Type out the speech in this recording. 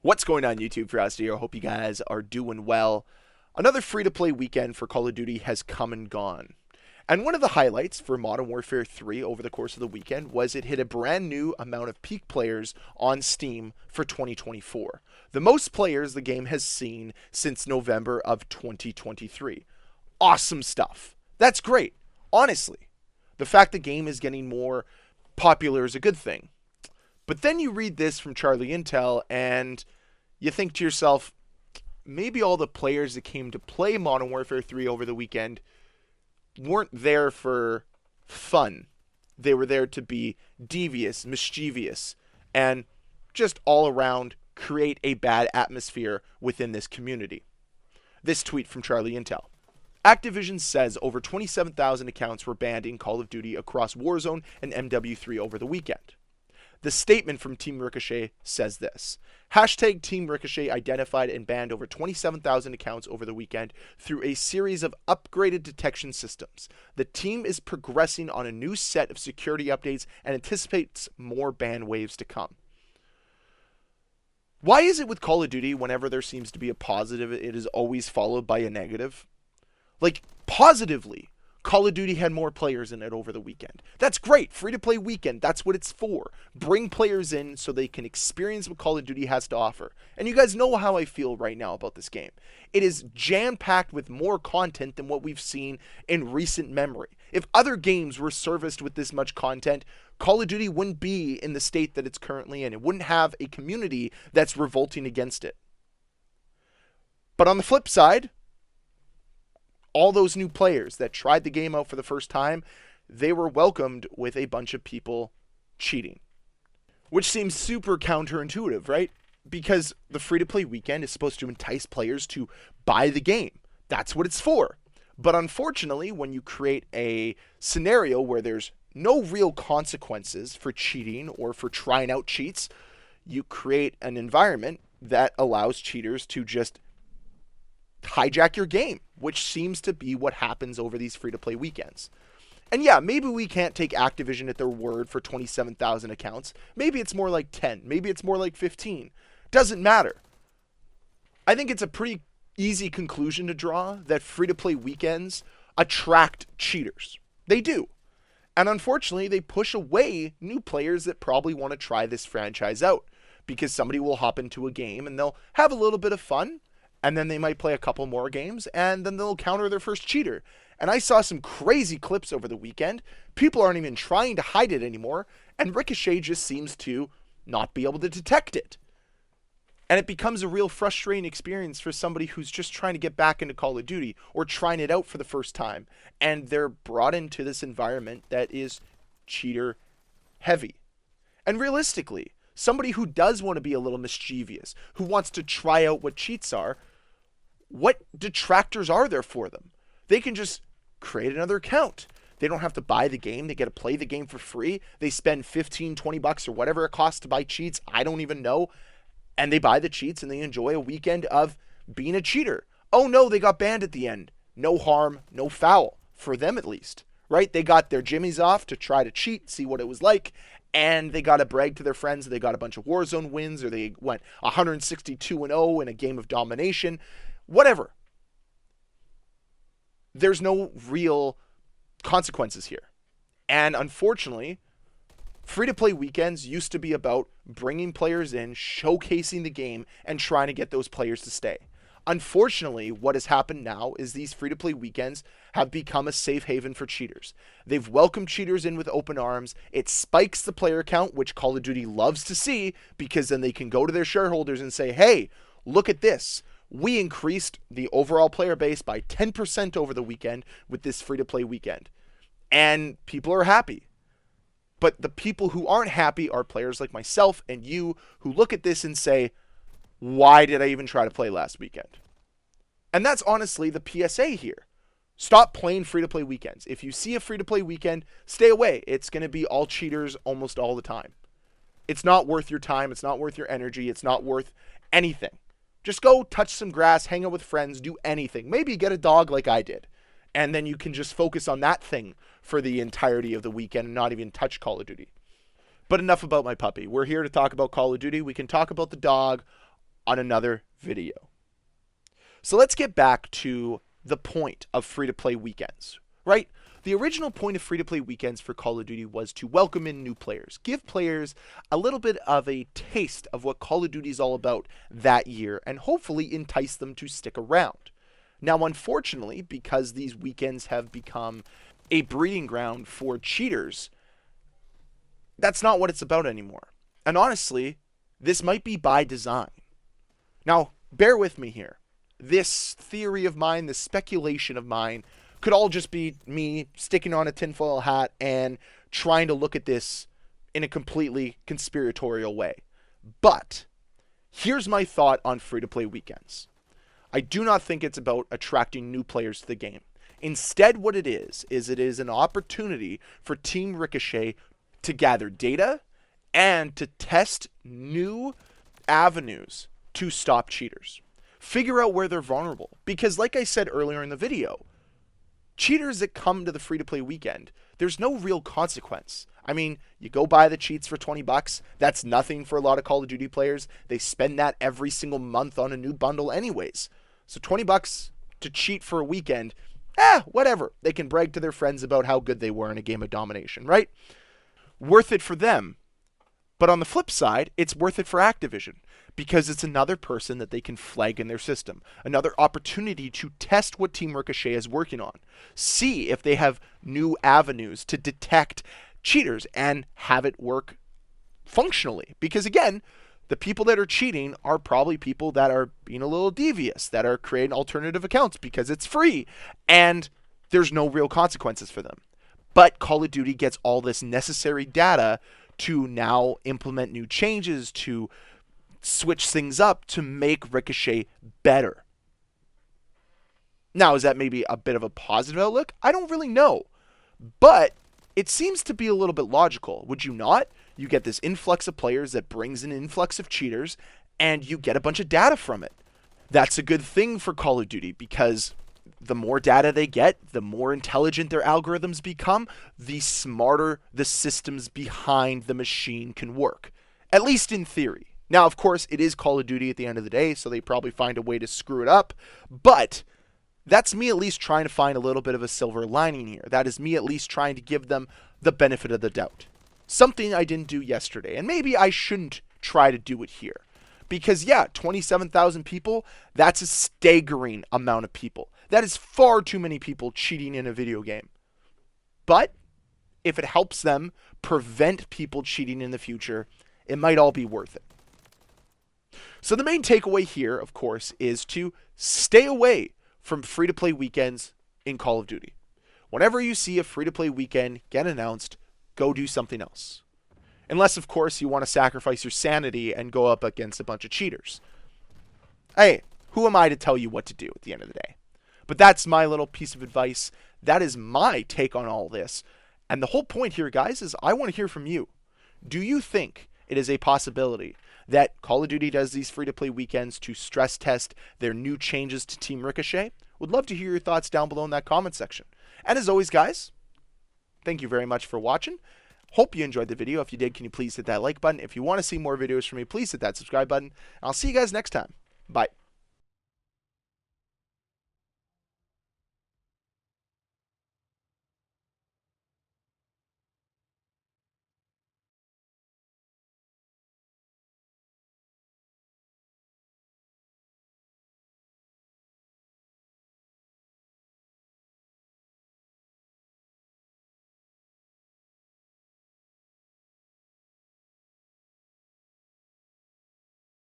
What's going on YouTube? Ferocity here. I hope you guys are doing well. Another free-to-play weekend for Call of Duty has come and gone. And one of the highlights for Modern Warfare 3 over the course of the weekend was it hit a brand new amount of peak players on Steam for 2024. The most players the game has seen since November of 2023. Awesome stuff. That's great. Honestly, the fact the game is getting more popular is a good thing. But then you read this from Charlie Intel and you think to yourself, maybe all the players that came to play Modern Warfare 3 over the weekend weren't there for fun. They were there to be devious, mischievous, and just all around create a bad atmosphere within this community. This tweet from Charlie Intel. Activision says over 27,000 accounts were banned in Call of Duty across Warzone and MW3 over the weekend. The statement from Team Ricochet says this. Hashtag Team Ricochet identified and banned over 27,000 accounts over the weekend through a series of upgraded detection systems. The team is progressing on a new set of security updates and anticipates more ban waves to come. Why is it with Call of Duty, whenever there seems to be a positive, it is always followed by a negative? Like, positively, Call of Duty had more players in it over the weekend. That's great. Free-to-play weekend. That's what it's for. Bring players in so they can experience what Call of Duty has to offer. And you guys know how I feel right now about this game. It is jam-packed with more content than what we've seen in recent memory. If other games were serviced with this much content, Call of Duty wouldn't be in the state that it's currently in. It wouldn't have a community that's revolting against it. But on the flip side, all those new players that tried the game out for the first time, they were welcomed with a bunch of people cheating. Which seems super counterintuitive, right? Because the free-to-play weekend is supposed to entice players to buy the game. That's what it's for. But unfortunately, when you create a scenario where there's no real consequences for cheating or for trying out cheats, you create an environment that allows cheaters to just hijack your game, which seems to be what happens over these free-to-play weekends. And yeah, maybe we can't take Activision at their word for 27,000 accounts. Maybe it's more like 10. Maybe it's more like 15. Doesn't matter. I think it's a pretty easy conclusion to draw that free-to-play weekends attract cheaters. They do. And unfortunately, they push away new players that probably want to try this franchise out, because somebody will hop into a game and they'll have a little bit of fun, and then they might play a couple more games, and then they'll counter their first cheater. And I saw some crazy clips over the weekend. People aren't even trying to hide it anymore, and Ricochet just seems to not be able to detect it. And it becomes a real frustrating experience for somebody who's just trying to get back into Call of Duty or trying it out for the first time. And they're brought into this environment that is cheater heavy. And realistically, somebody who does want to be a little mischievous, who wants to try out what cheats are, what detractors are there for them? They can just create another account. They don't have to buy the game. They get to play the game for free. They spend 15, 20 bucks or whatever it costs to buy cheats. I don't even know. And they buy the cheats and they enjoy a weekend of being a cheater. Oh no, they got banned at the end. No harm, no foul. For them at least. Right? They got their jimmies off to try to cheat, see what it was like. And they got to brag to their friends that they got a bunch of Warzone wins, or they went 162-0 in a game of domination. Whatever. There's no real consequences here. And unfortunately, free-to-play weekends used to be about bringing players in, showcasing the game, and trying to get those players to stay. Unfortunately, what has happened now is these free-to-play weekends have become a safe haven for cheaters. They've welcomed cheaters in with open arms. It spikes the player count, which Call of Duty loves to see, because then they can go to their shareholders and say, hey, look at this. We increased the overall player base by 10% over the weekend with this free-to-play weekend. And people are happy. But the people who aren't happy are players like myself and you, who look at this and say, why did I even try to play last weekend? And that's honestly the PSA here. Stop playing free-to-play weekends. If you see a free-to-play weekend, stay away. It's going to be all cheaters almost all the time. It's not worth your time. It's not worth your energy. It's not worth anything. Just go touch some grass, hang out with friends, do anything. Maybe get a dog like I did. And then you can just focus on that thing for the entirety of the weekend and not even touch Call of Duty. But enough about my puppy. We're here to talk about Call of Duty. We can talk about the dog on another video. So let's get back to the point of free-to-play weekends, right? The original point of free-to-play weekends for Call of Duty was to welcome in new players, give players a little bit of a taste of what Call of Duty is all about that year, and hopefully entice them to stick around. Now, unfortunately, because these weekends have become a breeding ground for cheaters, that's not what it's about anymore. And honestly, this might be by design. Now, bear with me here. This theory of mine, this speculation of mine, could all just be me sticking on a tinfoil hat and trying to look at this in a completely conspiratorial way. But here's my thought on free-to-play weekends. I do not think it's about attracting new players to the game. Instead, what it is it is an opportunity for Team Ricochet to gather data and to test new avenues to stop cheaters. Figure out where they're vulnerable. Because like I said earlier in the video, cheaters that come to the free-to-play weekend, there's no real consequence. I mean, you go buy the cheats for $20. That's nothing for a lot of Call of Duty players. They spend that every single month on a new bundle anyways. So $20 to cheat for a weekend, whatever. They can brag to their friends about how good they were in a game of domination, right? Worth it for them. But on the flip side, it's worth it for Activision because it's another person that they can flag in their system. Another opportunity to test what Team Ricochet is working on. See if they have new avenues to detect cheaters and have it work functionally. Because again, the people that are cheating are probably people that are being a little devious, that are creating alternative accounts because it's free and there's no real consequences for them. But Call of Duty gets all this necessary data to now implement new changes, to switch things up, to make Ricochet better. Now, is that maybe a bit of a positive outlook? I don't really know. But it seems to be a little bit logical. Would you not? You get this influx of players that brings an influx of cheaters, and you get a bunch of data from it. That's a good thing for Call of Duty because the more data they get, the more intelligent their algorithms become, the smarter the systems behind the machine can work. At least in theory. Now, of course, it is Call of Duty at the end of the day, so they probably find a way to screw it up. But that's me at least trying to find a little bit of a silver lining here. That is me at least trying to give them the benefit of the doubt. Something I didn't do yesterday, and maybe I shouldn't try to do it here. Because, 27,000 people, that's a staggering amount of people. That is far too many people cheating in a video game. But if it helps them prevent people cheating in the future, it might all be worth it. So the main takeaway here, of course, is to stay away from free-to-play weekends in Call of Duty. Whenever you see a free-to-play weekend get announced, go do something else. Unless, of course, you want to sacrifice your sanity and go up against a bunch of cheaters. Hey, who am I to tell you what to do at the end of the day? But that's my little piece of advice. That is my take on all this. And the whole point here, guys, is I want to hear from you. Do you think it is a possibility that Call of Duty does these free-to-play weekends to stress test their new changes to Team Ricochet? Would love to hear your thoughts down below in that comment section. And as always, guys, thank you very much for watching. Hope you enjoyed the video. If you did, can you please hit that like button? If you want to see more videos from me, please hit that subscribe button. I'll see you guys next time. Bye.